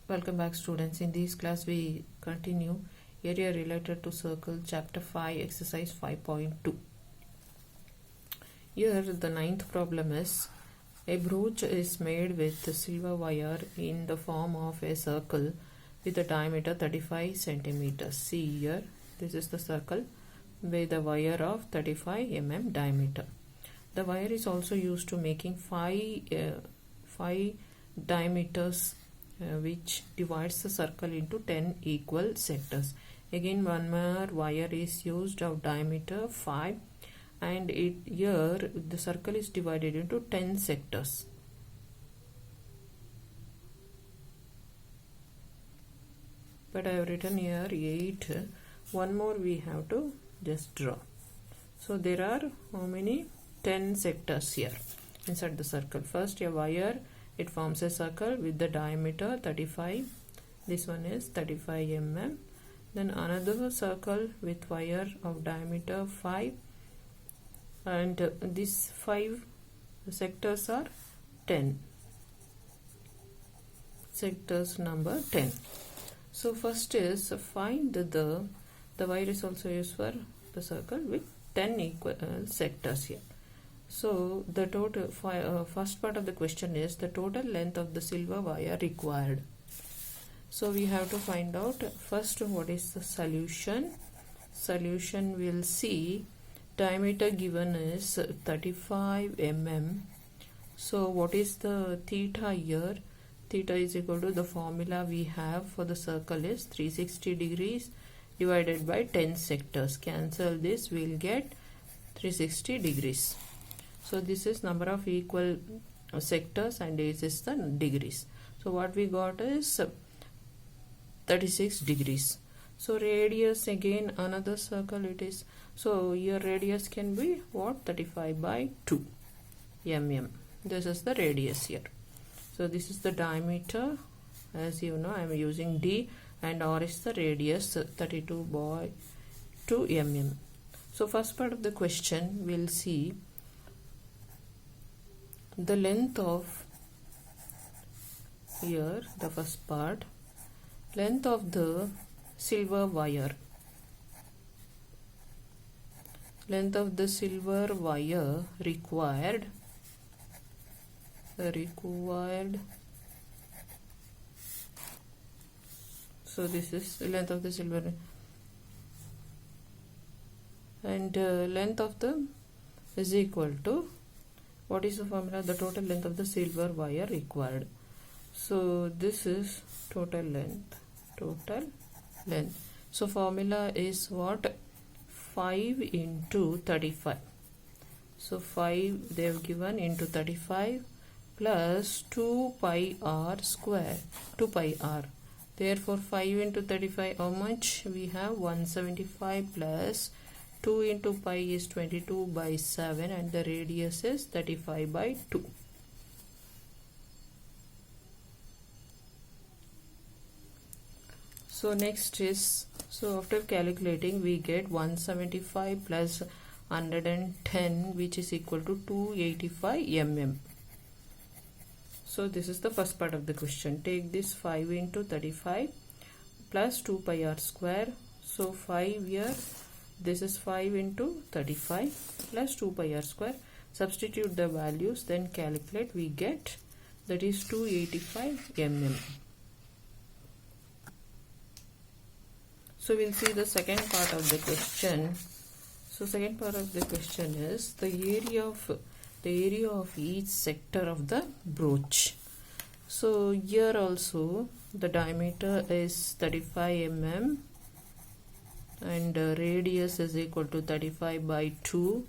Welcome back, students. In this class we continue area related to circle, chapter 5, exercise 5.2. Here the ninth problem is a brooch is made with silver wire in the form of a circle with a diameter 35 centimeters. See here, this is the circle with a wire of 35 mm diameter. The wire is also used to making five diameters which divides the circle into 10 equal sectors. Again, one more wire is used of diameter 5, and here the circle is divided into 10 sectors. But I have written here 8. One more we have to just draw. So there are how many? 10 sectors here inside the circle. First, a wire, it forms a circle with the diameter 35. This one is 35 mm. Then another circle with wire of diameter 5, and these 5 sectors are 10. Sectors number 10. So first is find the wire is also used for the circle with 10 equal sectors here. So the total first part of the question is the total length of the silver wire required. So we have to find out first what is the solution. Solution will see diameter given is 35 mm. So what is the theta here? Theta is equal to the formula we have for the circle is 360 degrees divided by 10 sectors. Cancel this, we will get 360 degrees. So this is number of equal sectors and this is the degrees. So what we got is 36 degrees. So radius, again another circle it is. So your radius can be what? 35 by 2 mm. This is the radius here. So this is the diameter. As you know, I am using D, and R is the radius, 32 by 2 mm. So first part of the question we'll see the length of here, the first part, length of the silver wire. Length of the silver wire required so this is the length of the silver, and length of the is equal to what is the formula? The total length of the silver wire required. So this is total length. So formula is what? 5 into 35. So 5 they have given into 35 plus 2 pi r square, 2 pi r. Therefore 5 into 35, how much we have? 175 plus 2 into pi is 22 by 7, and the radius is 35 by 2. So next is, so after calculating we get 175 plus 110, which is equal to 285 mm. So this is the first part of the question. Take this 5 into 35 plus 2 pi r square. So 5 here, this is 5 into 35 plus 2 pi r square. Substitute the values, then calculate. We get that is 285 mm. So we'll see the second part of the question. So second part of the question is the area of each sector of the brooch. So here also the diameter is 35 mm and radius is equal to 35 by 2,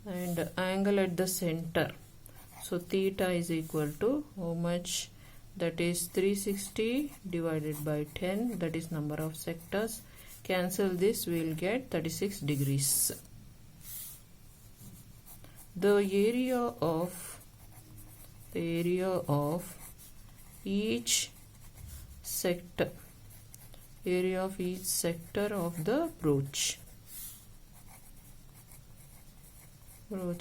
and angle at the center, so theta is equal to how much? That is 360 divided by 10, that is number of sectors. Cancel this, we will get 36 degrees. The area of each sector, of the brooch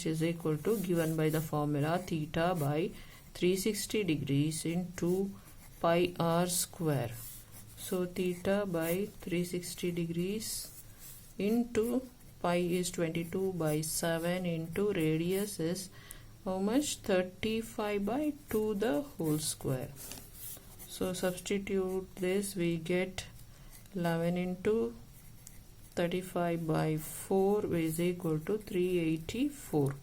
is equal to, given by the formula, theta by 360 degrees into pi r square. So theta by 360 degrees into pi is 22 by 7 into radius is how much? 35 by 2 the whole square. So substitute this, we get 11 into 35 by 4 is equal to 384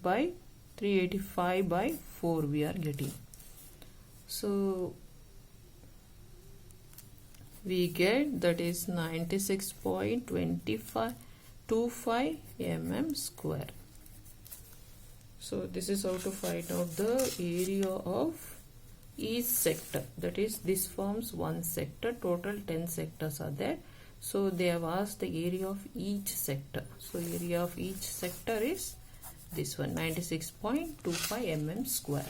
by 385 by 4 we are getting. So we get that is 96.25 mm square. So this is how to find out the area of each sector. That is, this forms one sector. Total 10 sectors are there. So they have asked the area of each sector. So area of each sector is this one, 96.25 mm square.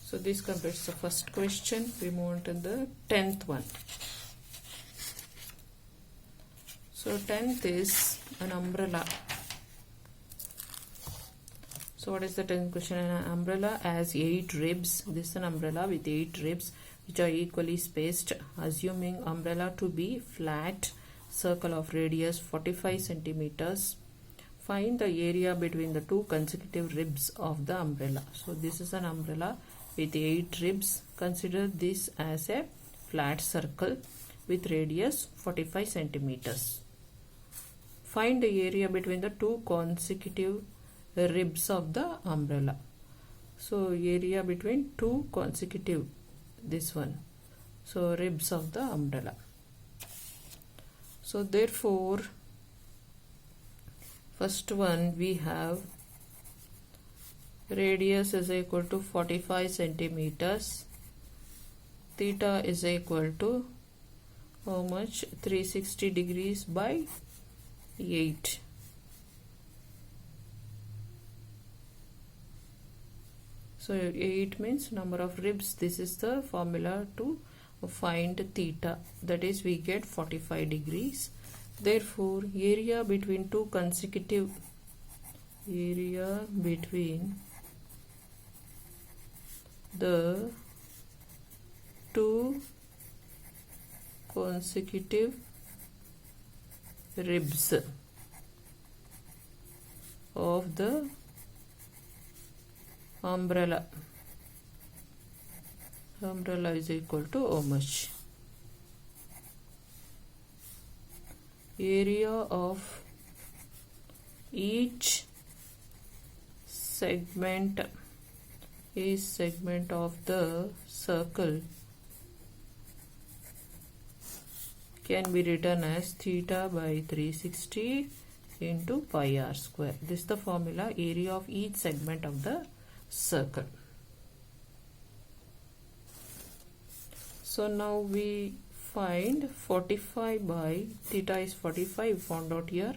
So this completes the first question. We move on to the 10th one. So 10th is an umbrella. So what is the 10th question? An umbrella has 8 ribs. This is an umbrella with 8 ribs which are equally spaced. Assuming umbrella to be flat circle of radius 45 centimeters. Find the area between the two consecutive ribs of the umbrella. So this is an umbrella with 8 ribs. Consider this as a flat circle with radius 45 centimeters. Find the area between the two consecutive ribs of the umbrella. So area between two consecutive, this one, so ribs of the umbrella. So therefore first one we have radius is equal to 45 centimeters, theta is equal to how much? 360 degrees by 8. So 8 means number of ribs. This is the formula to find theta. That is, we get 45 degrees. Therefore area between two consecutive the two consecutive ribs of the umbrella is equal to how much? Area of each segment of the circle can be written as theta by 360 into pi r square. This is the formula, area of each segment of the circle. So now we find 45 by theta is 45 found out here.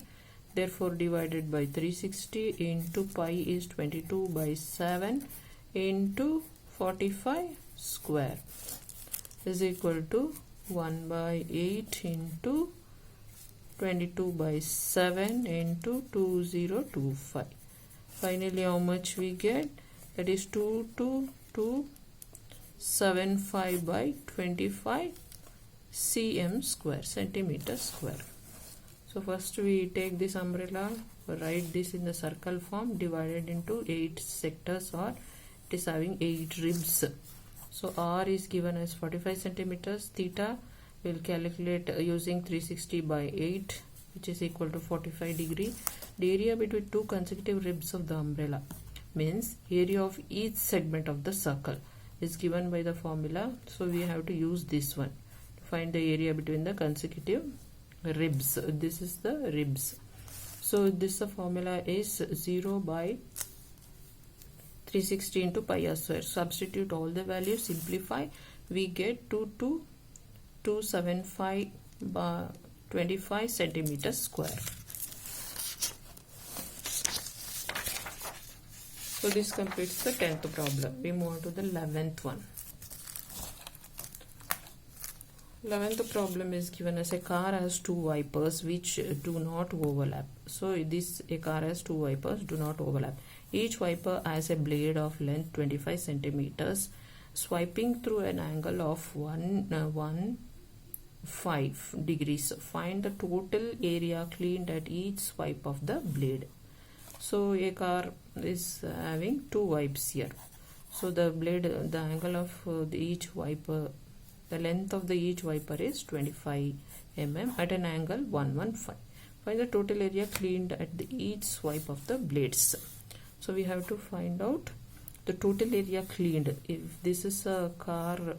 Therefore divided by 360 into pi is 22 by 7 into 45 square is equal to 1 by 8 into 22 by 7 into 2025. Finally how much we get? That is 2275 by 25 cm square, centimeter square. So first we take this umbrella, write this in the circle form, divided into 8 sectors, or it is having 8 ribs. So r is given as 45 centimeters. Theta will calculate using 360 by 8, which is equal to 45 degree. The area between two consecutive ribs of the umbrella means area of each segment of the circle is given by the formula. So we have to use this one to find the area between the consecutive ribs. This is the ribs. So this formula is 0 by 360 into pi r square. Substitute all the values, simplify, we get 275 by 25 centimeters square. So this completes the 10th problem. We move on to the 11th one. 11th problem is given as a car has two wipers which do not overlap. So a car has two wipers do not overlap. Each wiper has a blade of length 25 centimeters swiping through an angle of 115 degrees. Find the total area cleaned at each swipe of the blade. So a car is having two wipes here. So the blade, the angle of each wiper, the length of the each wiper is 25 mm at an angle 115. Find the total area cleaned at each swipe of the blades. So we have to find out the total area cleaned. If this is a car,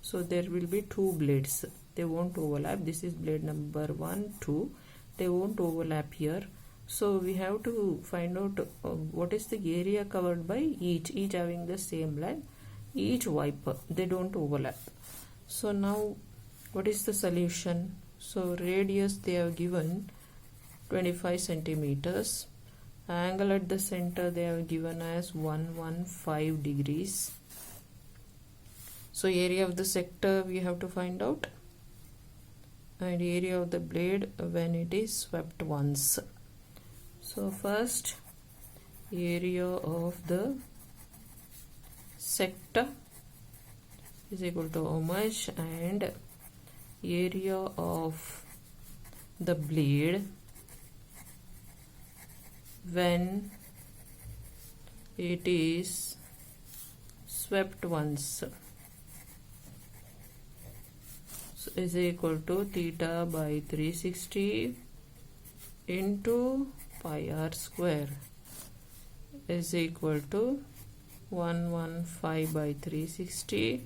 so there will be two blades, they won't overlap. This is blade number 1, 2, they won't overlap here. So we have to find out what is the area covered by each having the same length, each wiper, they don't overlap. So now what is the solution? So radius they have given 25 centimeters, angle at the center they have given as 115 degrees. So area of the sector we have to find out, and area of the blade when it is swept once. So first, area of the sector is equal to how much, and area of the blade when it is swept once is equal to theta by 360 into pi r square is equal to 115 by 360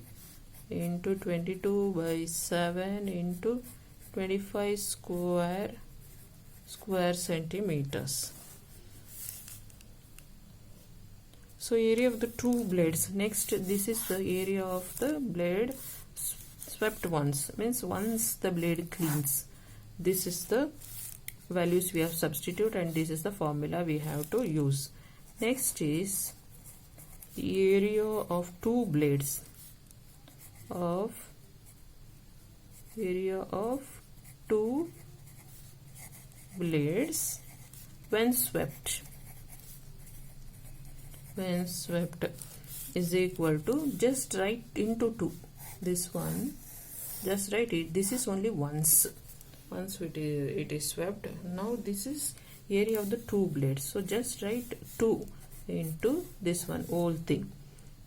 into 22 by 7 into 25 square centimeters. So area of the two blades. Next, this is the area of the blade swept once, means once the blade cleans. This is the values we have substituted, and this is the formula we have to use. Next is the area of two blades when swept. When swept is equal to, just write into 2. This one, just write it. This is only once it is swept. Now this is area of the two blades. So just write 2 into this one whole thing.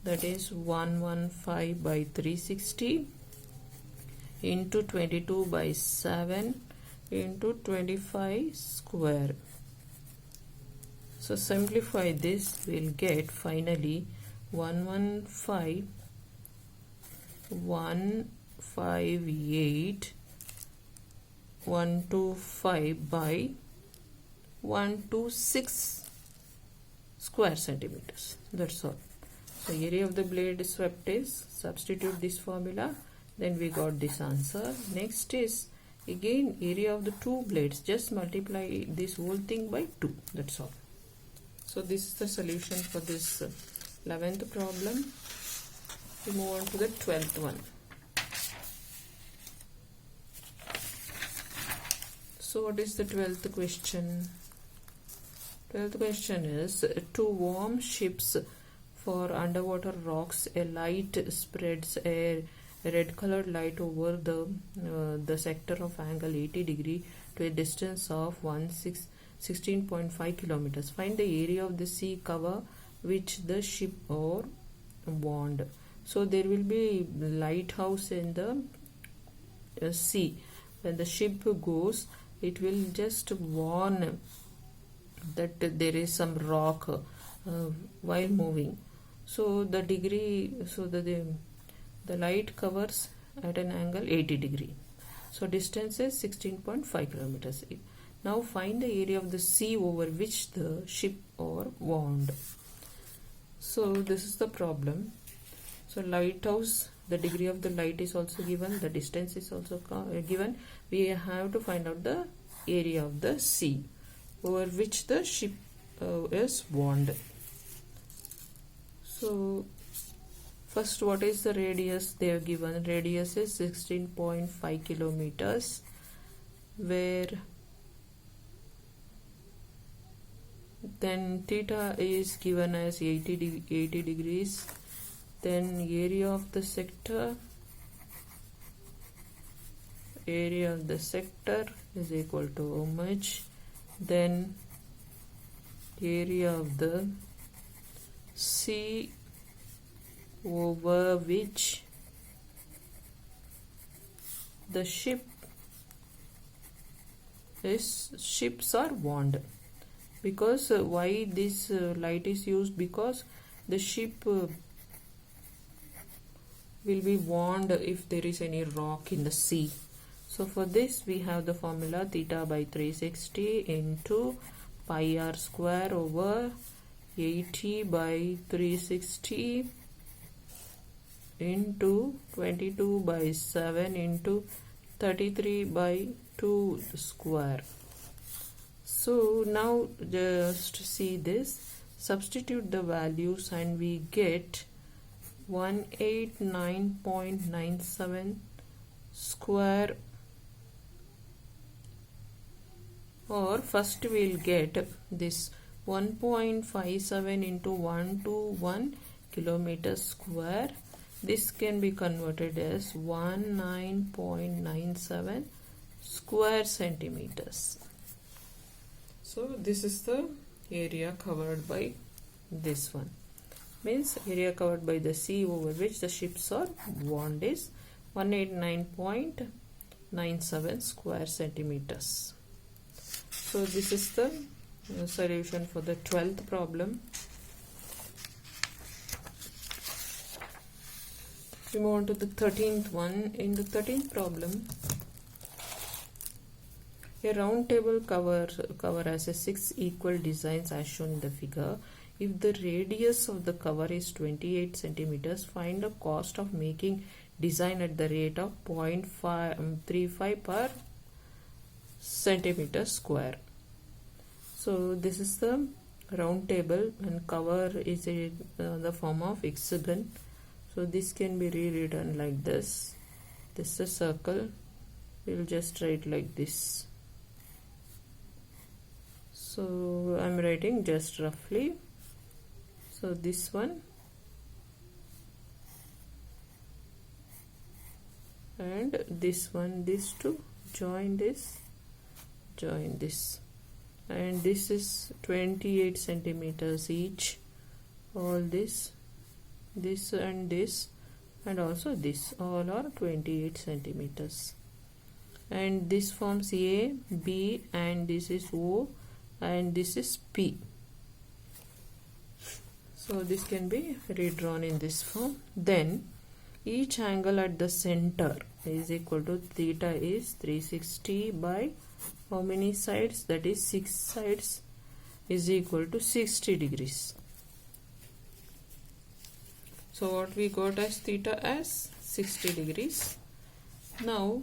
That is 115 by 360 into 22 by 7 into 25 square. So simplify this, we'll get finally 115 by 126 square centimeters. That's all. So area of the blade swept is, substitute this formula, then we got this answer. Next is again area of the two blades, just multiply this whole thing by 2. That's all. So this is the solution for this 11th problem. We move on to the 12th one. So what is the 12th question? 12th question is, to warm ships for underwater rocks, a light spreads a red colored light over the sector of angle 80 degree to a distance of 16.5 kilometers. Find the area of the sea cover which the ship or warned. So there will be lighthouse in the sea. When the ship goes, it will just warn that there is some rock while moving. So the degree, so the light covers at an angle 80 degree. So distance is 16.5 kilometers. Now find the area of the sea over which the ship or warned. So this is the problem. So lighthouse, the degree of the light is also given, the distance is also given. We have to find out the area of the sea over which the ship is warned. So first, what is the radius they have given? Radius is 16.5 kilometers, where then theta is given as 80 degrees. Then area of the sector is equal to how much? Then area of the sea over which the ships are warned. Because why this light is used? Because the ship will be warned if there is any rock in the sea. So for this we have the formula theta by 360 into pi r square over 80 by 360 into 22 by 7 into 33 by 2 square. So now just see this, substitute the values and we get 189.97 square, or first we'll get this 1.57 into 121 kilometers square. This can be converted as 19.97 square centimeters. So this is the area covered by this one. Means area covered by the sea over which the ships are warned is 189.97 square centimeters. So this is the solution for the 12th problem. We move on to the 13th one. In the 13th problem, a round table cover has 6 equal designs as shown in the figure. If the radius of the cover is 28 centimeters, find the cost of making design at the rate of 0.35 per centimeter square. So this is the round table and cover is in the form of hexagon. So this can be rewritten like this. This is a circle. We'll just write like this. So I'm writing just roughly. So this one and this one, these two, join this, and this is 28 centimeters each. All this and this, and also this, all are 28 centimeters. And this forms A, B, and this is O, and this is P. So this can be redrawn in this form. Then each angle at the center is equal to theta is 360 by how many sides? That is 6 sides is equal to 60 degrees. So what we got as theta as 60 degrees. Now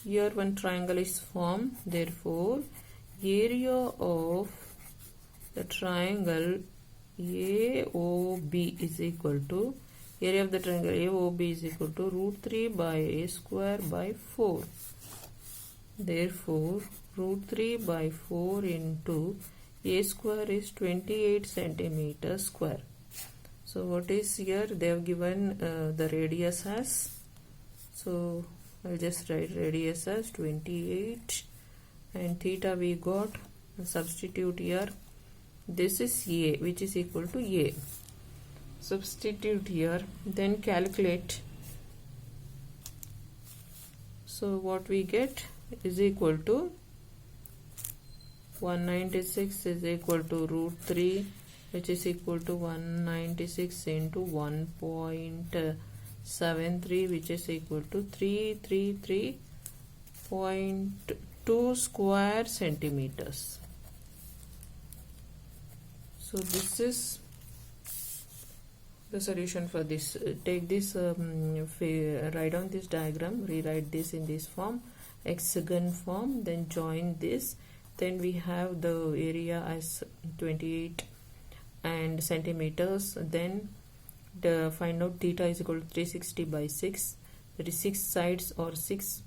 here one triangle is formed. Therefore area of the triangle AOB is equal to, area of the triangle AOB is equal to root 3 by a square by 4. Therefore root 3 by 4 into a square is 28 centimeters square. So what is here? They have given the radius as, so I'll just write radius as 28, and theta we got, substitute here. This is A, which is equal to A. Substitute here, then calculate. So what we get is equal to 196 is equal to root 3, which is equal to 196 into 1.73, which is equal to 333.2 square centimeters. So this is the solution for this. Take this, write down this diagram, rewrite this in this form, hexagon form, then join this. Then we have the area as 28 and centimeters. Then find out theta is equal to 360 by 6. That is 6 sides or 6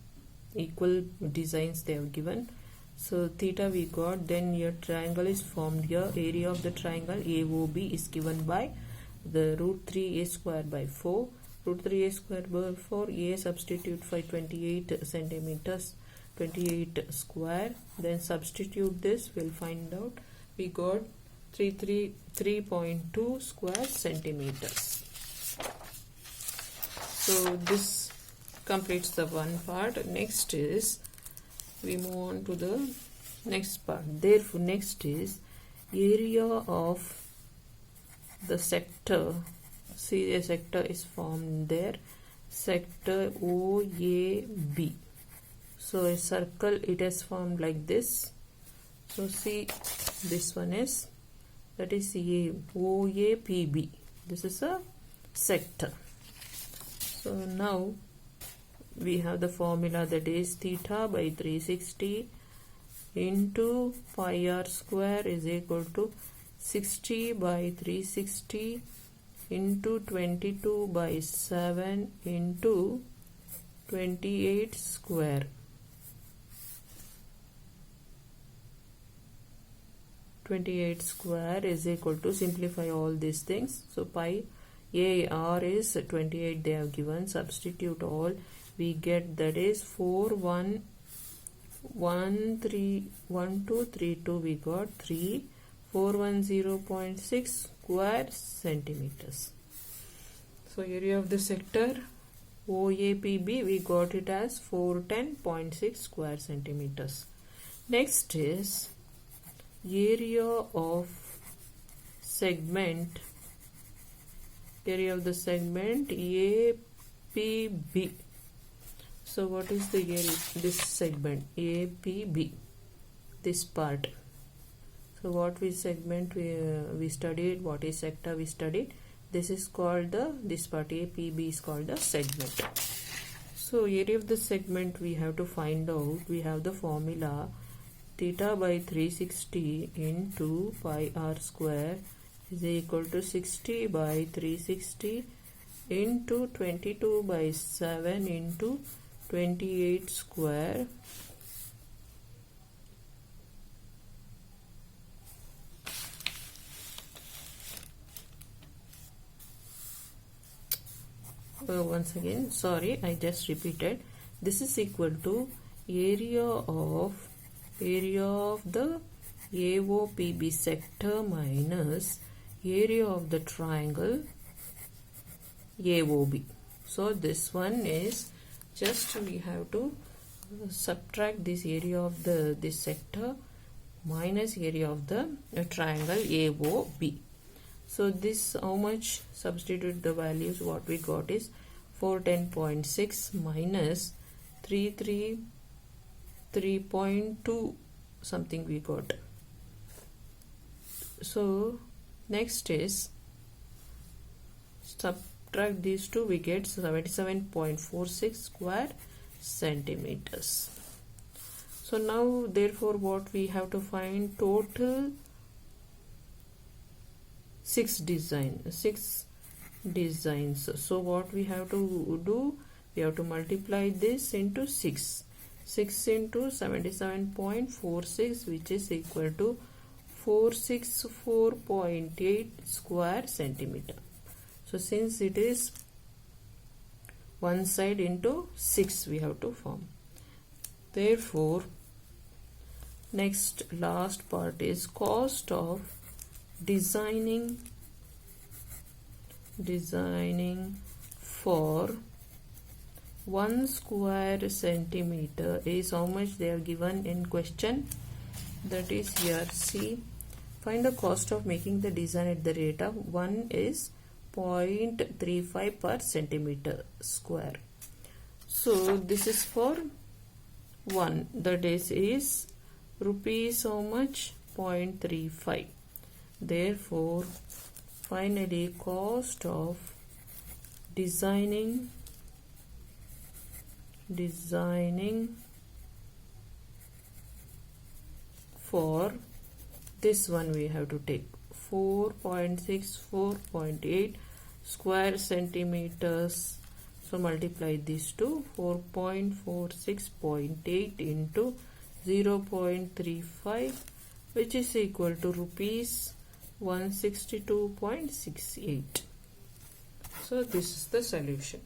equal designs they have given. So theta we got, then your triangle is formed here. Area of the triangle AOB is given by the root 3 a square by 4. Root 3 a square by 4, a substitute for 28 centimeters, 28 square. Then substitute this, we'll find out. We got 3.2 square centimeters. So this completes the one part. Next is, we move on to the next part. Therefore, next is area of the sector. See, a sector is formed there, sector OAB. So a circle, it has formed like this. So see, this one is, that is OAPB. This is a sector. So now we have the formula, that is theta by 360 into pi r square is equal to 60 by 360 into 22 by 7 into 28 square. Is equal to, simplify all these things. So pi AR is 28 they have given, substitute all, we get that is 4,132 we got 3 410.6 square centimeters. So area of the sector OAPB, we got it as 410.6 square centimeters. Next is area of segment, APB. So what is the area, this segment APB, this part? So what we segment we studied, what is sector we studied. This is called this part APB is called the segment. So area of the segment we have to find out. We have the formula theta by 360 into pi r square is equal to 60 by 360 into 22 by 7 into 28 square once again, sorry, I just repeated. This is equal to area of the AOPB sector minus area of the triangle AOB. So this one is just, we have to subtract this area of this sector minus area of the triangle AOB. So this, how much, substitute the values, what we got is 410.6 minus 3.2 something we got. So next is subtract these two, we get 77.46 square centimeters. So now therefore what we have to find, total 6 designs. So what we have to do, we have to multiply this into 6 into 77.46, which is equal to 464.8 square centimeter. So since it is one side into 6 we have to form. Therefore next last part is cost of designing for 1 square centimeter is how much they are given in question. That is here, see, find the cost of making the design at the rate of 1 is 0.35 per centimeter square. So this is for 1, that is rupees how much, 0.35. Therefore finally cost of designing for this one we have to take 4.64.8 square centimeters. So multiply these two, 4.46.8 into 0.35, which is equal to rupees 162.68. So this is the solution.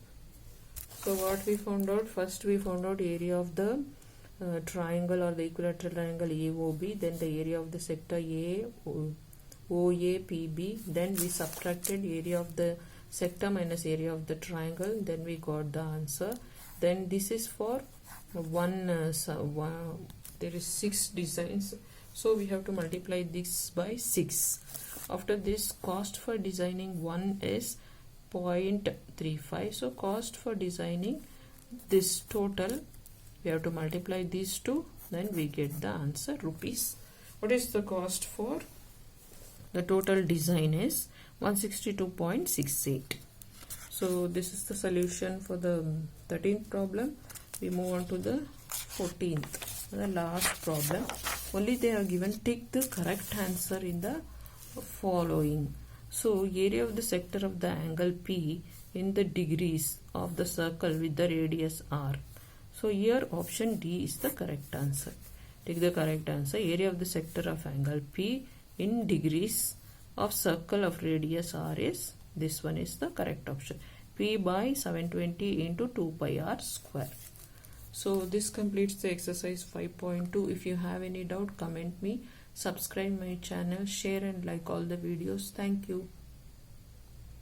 So what we found out? First we found out area of the triangle or the equilateral triangle AOB, then the area of the sector OAPB, then we subtracted area of the sector minus area of the triangle, then we got the answer. Then this is for one, there is 6 designs, so we have to multiply this by 6. After this, cost for designing one is 0.35. So cost for designing this total, we have to multiply these two, then we get the answer rupees. What is the cost for the total design is 162.68. So this is the solution for the 13th problem. We move on to the 14th, the last problem. Only they are given tick the correct answer in the following. So area of the sector of the angle P in the degrees of the circle with the radius R. So here option D is the correct answer. Take the correct answer. Area of the sector of angle P in degrees of circle of radius R is, this one is the correct option. P by 720 into 2 pi R square. So this completes the exercise 5.2. If you have any doubt, comment me. Subscribe my channel, share and like all the videos. Thank you.